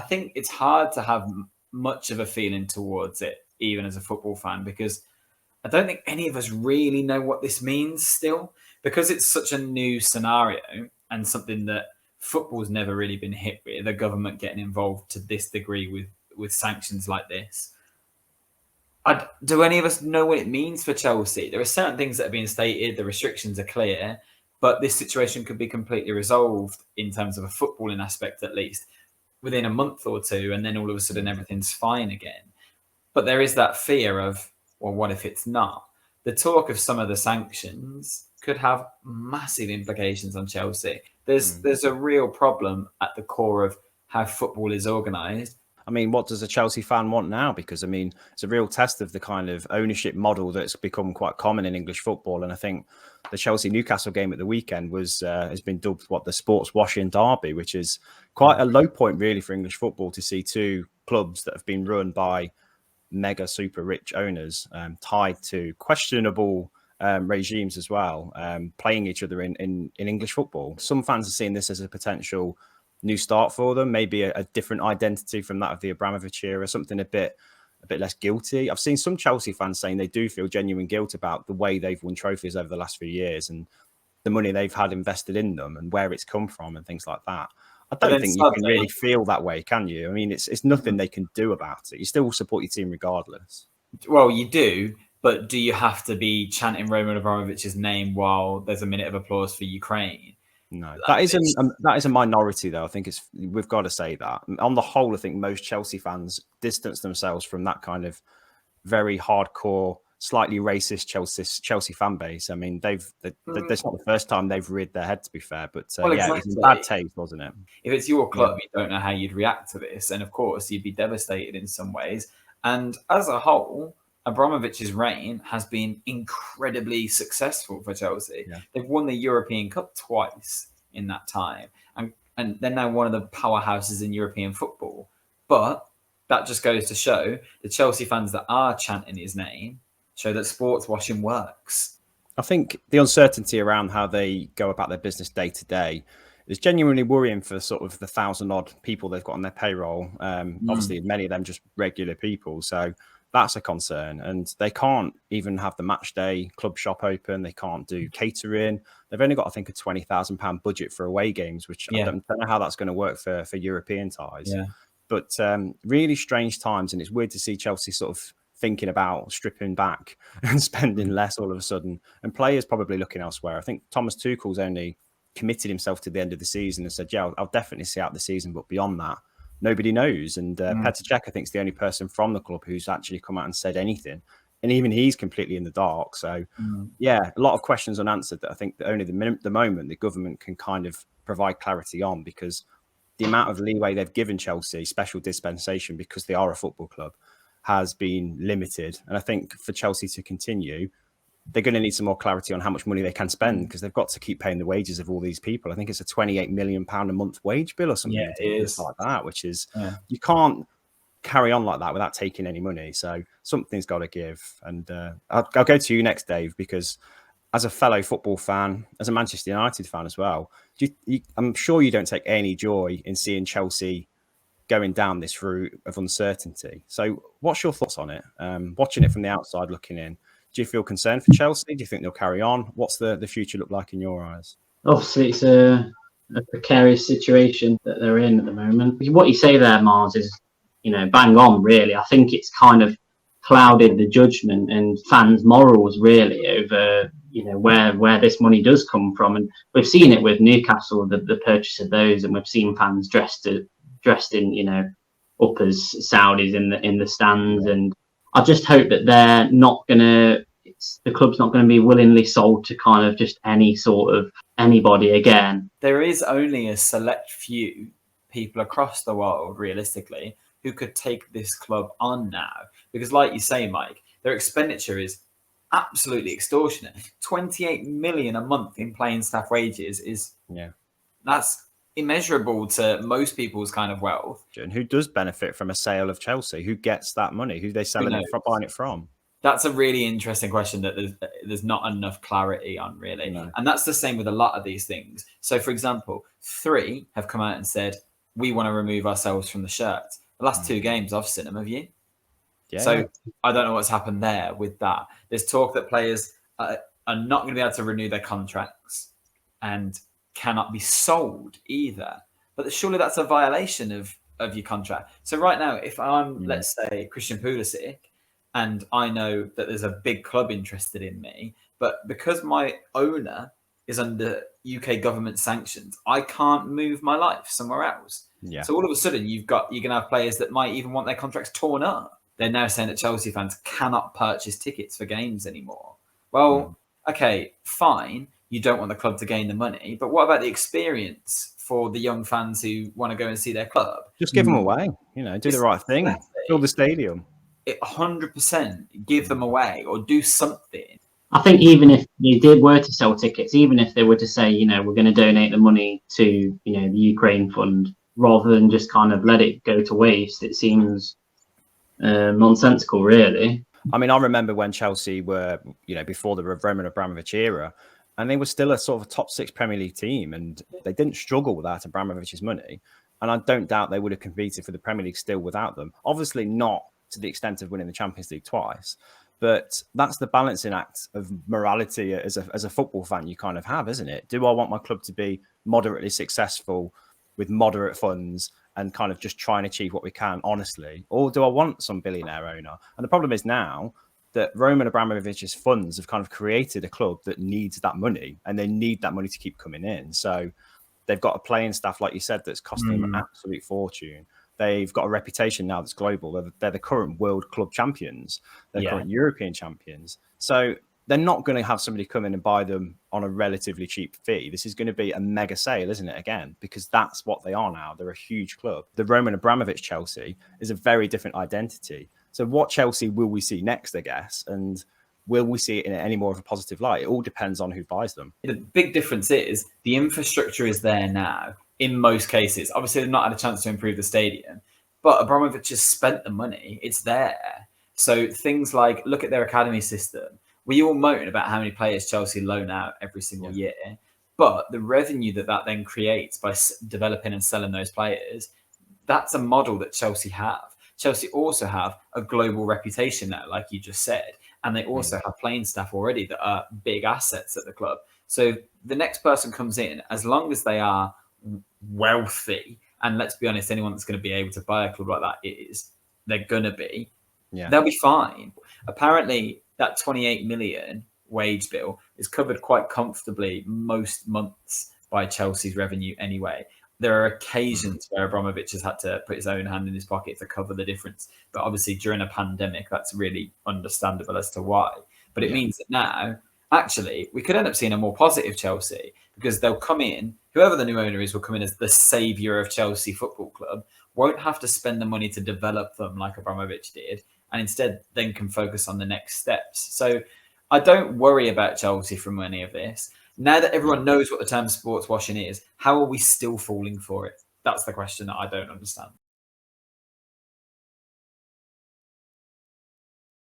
think it's hard to have much of a feeling towards it, even as a football fan, because I don't think any of us really know what this means still, because it's such a new scenario and something that football's never really been hit with, the government getting involved to this degree with sanctions like this. Do any of us know what it means for Chelsea? There are certain things that are being stated, the restrictions are clear, but this situation could be completely resolved in terms of a footballing aspect, at least within a month or two, and then all of a sudden everything's fine again. But there is that fear of, well, what if it's not? The talk of some of the sanctions could have massive implications on Chelsea. There's a real problem at the core of how football is organised. I mean, what does a Chelsea fan want now? Because, I mean, it's a real test of the kind of ownership model that's become quite common in English football. And I think the Chelsea-Newcastle game at the weekend has been dubbed the sports washing derby, which is quite a low point, really, for English football to see two clubs that have been run by mega super rich owners tied to questionable regimes as well, playing each other in English football. Some fans are seeing this as a potential new start for them, maybe a different identity from that of the Abramovich era, something a bit less guilty. I've seen some Chelsea fans saying they do feel genuine guilt about the way they've won trophies over the last few years and the money they've had invested in them and where it's come from and things like that. I don't think you can really feel that way, can you? I mean, it's nothing they can do about it. You still support your team regardless. Well, you do, but do you have to be chanting Roman Abramovich's name while there's a minute of applause for Ukraine? No, that is a minority, though. I think we've got to say that. On the whole, I think most Chelsea fans distance themselves from that kind of very hardcore, slightly racist Chelsea fan base. I mean, that's not the first time they've reared their head, to be fair. But exactly. It was in bad taste, wasn't it? If it's your club, you don't know how you'd react to this, and of course, you'd be devastated in some ways. And as a whole, Abramovich's reign has been incredibly successful for Chelsea. Yeah. They've won the European Cup twice in that time, and they're now one of the powerhouses in European football. But that just goes to show the Chelsea fans that are chanting his name show that sports washing works. I think the uncertainty around how they go about their business day to day is genuinely worrying for sort of the 1,000-odd people they've got on their payroll. Obviously, many of them just regular people. So that's a concern. And they can't even have the match day club shop open. They can't do catering. They've only got, I think, a £20,000 budget for away games, which I don't know how that's going to work for European ties. Yeah. But really strange times. And it's weird to see Chelsea sort of thinking about stripping back and spending less all of a sudden. And players probably looking elsewhere. I think Thomas Tuchel's only committed himself to the end of the season and said, yeah, I'll definitely see out the season. But beyond that, nobody knows. And Petr Cech, I think, is the only person from the club who's actually come out and said anything. And even he's completely in the dark. So, yeah, a lot of questions unanswered that I think that only the moment the government can kind of provide clarity on, because the amount of leeway they've given Chelsea, special dispensation, because they are a football club, has been limited. And I think for Chelsea to continue, they're going to need some more clarity on how much money they can spend, because they've got to keep paying the wages of all these people. I think it's a £28 million a month wage bill or something like that, which is, you can't carry on like that without taking any money. So something's got to give. And I'll go to you next, Dave, because as a fellow football fan, as a Manchester United fan as well, I'm sure you don't take any joy in seeing Chelsea going down this route of uncertainty. So what's your thoughts on it? Watching it from the outside, looking in, do you feel concerned for Chelsea? Do you think they'll carry on? What's the future look like in your eyes? Obviously, it's a precarious situation that they're in at the moment. What you say there, Mars, is, bang on, really. I think it's kind of clouded the judgment and fans' morals, really, over, where this money does come from. And we've seen it with Newcastle, the purchase of those, and we've seen fans dressed in, uppers, Saudis in the stands. And I just hope that they're not going to, the club's not going to be willingly sold to kind of just any sort of anybody again. There is only a select few people across the world, realistically, who could take this club on now. Because like you say, Mike, their expenditure is absolutely extortionate. 28 million a month in playing staff wages that's immeasurable to most people's kind of wealth. And who does benefit from a sale of Chelsea? Who gets that money? Who they selling it from, buying it from? That's a really interesting question that there's not enough clarity on, really. No. And that's the same with a lot of these things. So, for example, 3 have come out and said, we want to remove ourselves from the shirt. The last 2 games I've seen them, have you? Yeah. So I don't know what's happened there with that. There's talk that players are not going to be able to renew their contracts and cannot be sold either. But surely that's a violation of your contract. So right now, if I'm, let's say, Christian Pulisic, and I know that there's a big club interested in me, but because my owner is under UK government sanctions, I can't move my life somewhere else. Yeah. So all of a sudden, you're going to have players that might even want their contracts torn up. They're now saying that Chelsea fans cannot purchase tickets for games anymore. Well, okay, fine. You don't want the club to gain the money, but what about the experience for the young fans who want to go and see their club? Just give them away. Do the right thing. Fill the stadium. 100% give them away or do something. I think even if they were to sell tickets, even if they were to say, we're going to donate the money to, the Ukraine fund, rather than just kind of let it go to waste, it seems nonsensical, really. I mean, I remember when Chelsea were, before the Roman Abramovich era, and they were still a sort of a top 6 Premier League team, and they didn't struggle without Abramovich's money. And I don't doubt they would have competed for the Premier League still without them. Obviously not to the extent of winning the Champions League twice, but that's the balancing act of morality as a football fan you kind of have, isn't it? Do I want my club to be moderately successful with moderate funds and kind of just try and achieve what we can honestly? Or do I want some billionaire owner? And the problem is now that Roman Abramovich's funds have kind of created a club that needs that money, and they need that money to keep coming in. So they've got a playing staff, like you said, that's costing them an absolute fortune. They've got a reputation now that's global. They're the current world club champions. They're current European champions. So they're not going to have somebody come in and buy them on a relatively cheap fee. This is going to be a mega sale, isn't it? Again, because that's what they are now. They're a huge club. The Roman Abramovich Chelsea is a very different identity. So what Chelsea will we see next, I guess? And will we see it in any more of a positive light? It all depends on who buys them. The big difference is the infrastructure is there now in most cases. Obviously, they've not had a chance to improve the stadium, but Abramovich has spent the money. It's there. So things like, look at their academy system. We all moan about how many players Chelsea loan out every single year, but the revenue that then creates by developing and selling those players, that's a model that Chelsea have. Chelsea also have a global reputation now, like you just said, and they also have playing staff already that are big assets at the club. So the next person comes in, as long as they are wealthy, and let's be honest, anyone that's going to be able to buy a club like that they're going to be, they'll be fine. Apparently, that 28 million wage bill is covered quite comfortably most months by Chelsea's revenue anyway. There are occasions where Abramovich has had to put his own hand in his pocket to cover the difference. But obviously, during a pandemic, that's really understandable as to why. But it means that now, actually, we could end up seeing a more positive Chelsea, because they'll come in, whoever the new owner is will come in as the saviour of Chelsea Football Club, won't have to spend the money to develop them like Abramovich did, and instead then can focus on the next steps. So I don't worry about Chelsea from any of this. Now that everyone knows what the term sports washing is, how are we still falling for it? That's the question that I don't understand.